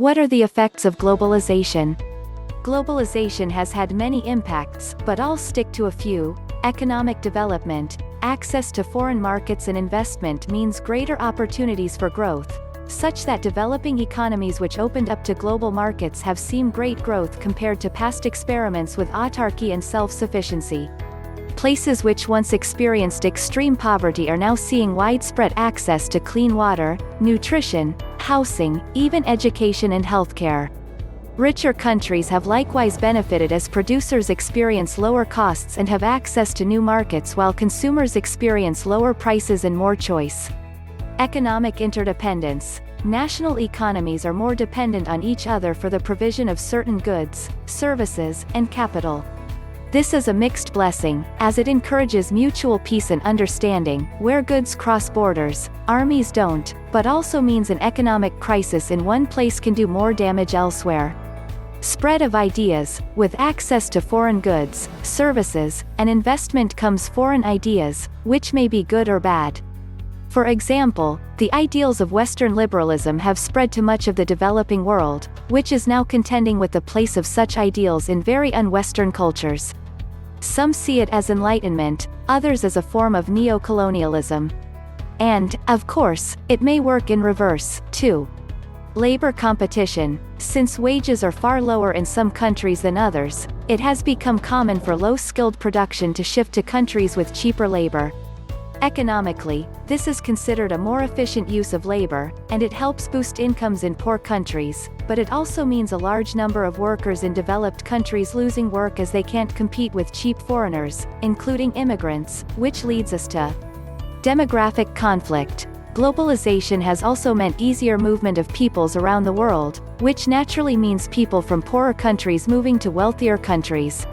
What are the effects of globalization? Globalization has had many impacts, but I'll stick to a few. Economic development. Access to foreign markets and investment means greater opportunities for growth, such that developing economies which opened up to global markets have seen great growth compared to past experiments with autarky and self-sufficiency. Places which once experienced extreme poverty are now seeing widespread access to clean water, nutrition, housing, even education and healthcare. Richer countries have likewise benefited as producers experience lower costs and have access to new markets while consumers experience lower prices and more choice. Economic interdependence. National economies are more dependent on each other for the provision of certain goods, services, and capital. This is a mixed blessing, as it encourages mutual peace and understanding, where goods cross borders, armies don't, but also means an economic crisis in one place can do more damage elsewhere. Spread of ideas. With access to foreign goods, services, and investment comes foreign ideas, which may be good or bad. For example, the ideals of Western liberalism have spread to much of the developing world, which is now contending with the place of such ideals in very un-Western cultures. Some see it as enlightenment, others as a form of neo-colonialism. And, of course, it may work in reverse, too. Labor competition. Since wages are far lower in some countries than others, it has become common for low-skilled production to shift to countries with cheaper labor. Economically, this is considered a more efficient use of labor, and it helps boost incomes in poor countries, but it also means a large number of workers in developed countries losing work as they can't compete with cheap foreigners, including immigrants, which leads us to demographic conflict. Globalization has also meant easier movement of peoples around the world, which naturally means people from poorer countries moving to wealthier countries.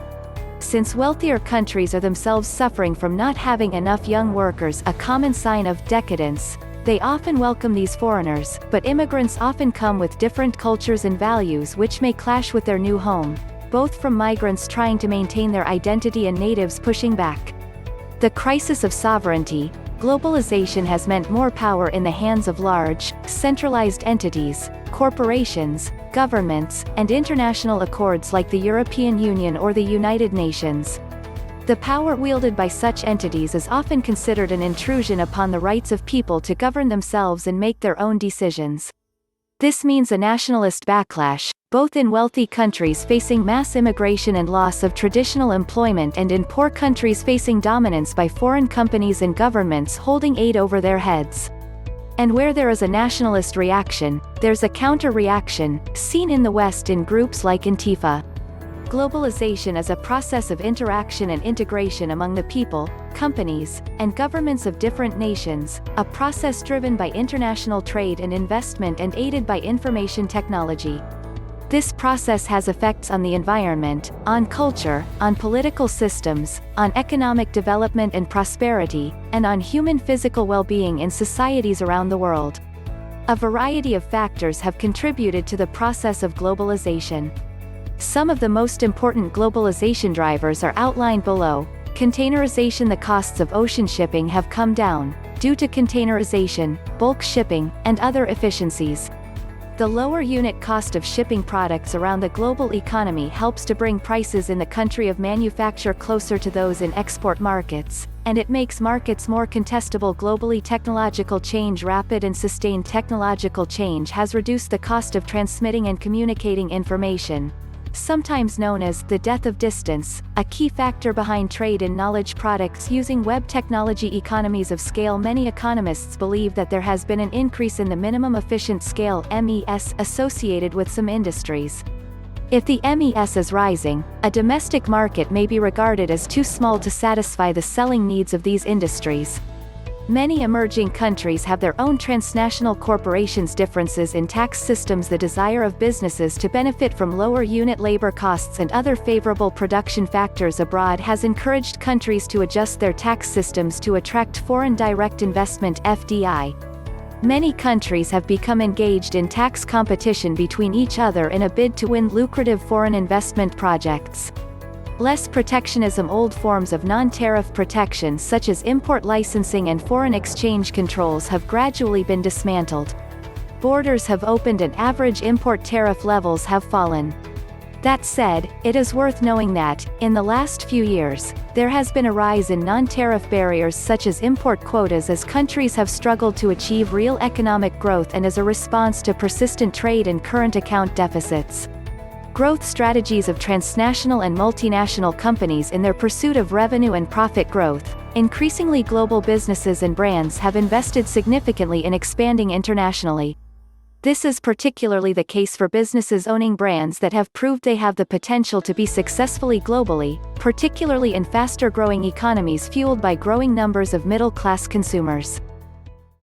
Since wealthier countries are themselves suffering from not having enough young workers, a common sign of decadence, they often welcome these foreigners, but immigrants often come with different cultures and values which may clash with their new home, both from migrants trying to maintain their identity and natives pushing back. The crisis of sovereignty. Globalization has meant more power in the hands of large, centralized entities, corporations, governments, and international accords like the European Union or the United Nations. The power wielded by such entities is often considered an intrusion upon the rights of people to govern themselves and make their own decisions. This means a nationalist backlash, both in wealthy countries facing mass immigration and loss of traditional employment and in poor countries facing dominance by foreign companies and governments holding aid over their heads. And where there is a nationalist reaction, there's a counter-reaction, seen in the West in groups like Antifa. Globalization is a process of interaction and integration among the people, companies, and governments of different nations, a process driven by international trade and investment and aided by information technology. This process has effects on the environment, on culture, on political systems, on economic development and prosperity, and on human physical well-being in societies around the world. A variety of factors have contributed to the process of globalization. Some of the most important globalization drivers are outlined below. Containerization. The costs of ocean shipping have come down, due to containerization, bulk shipping, and other efficiencies. The lower unit cost of shipping products around the global economy helps to bring prices in the country of manufacture closer to those in export markets, and it makes markets more contestable globally. Technological change. Rapid and sustained technological change has reduced the cost of transmitting and communicating information, sometimes known as the death of distance, a key factor behind trade in knowledge products using web technology. Economies of scale. Many economists believe that there has been an increase in the minimum efficient scale (MES) associated with some industries. If the MES is rising, a domestic market may be regarded as too small to satisfy the selling needs of these industries. Many emerging countries have their own transnational corporations. Differences in tax systems. The desire of businesses to benefit from lower unit labor costs and other favorable production factors abroad has encouraged countries to adjust their tax systems to attract foreign direct investment (FDI). Many countries have become engaged in tax competition between each other in a bid to win lucrative foreign investment projects. Less protectionism. Old forms of non-tariff protection such as import licensing and foreign exchange controls have gradually been dismantled. borders have opened and average import tariff levels have fallen. That said, it is worth knowing that, in the last few years, there has been a rise in non-tariff barriers such as import quotas as countries have struggled to achieve real economic growth and as a response to persistent trade and current account deficits. Growth strategies of transnational and multinational companies in their pursuit of revenue and profit growth. Increasingly global businesses and brands have invested significantly in expanding internationally. This is particularly the case for businesses owning brands that have proved they have the potential to be successfully globally, particularly in faster-growing economies fueled by growing numbers of middle-class consumers.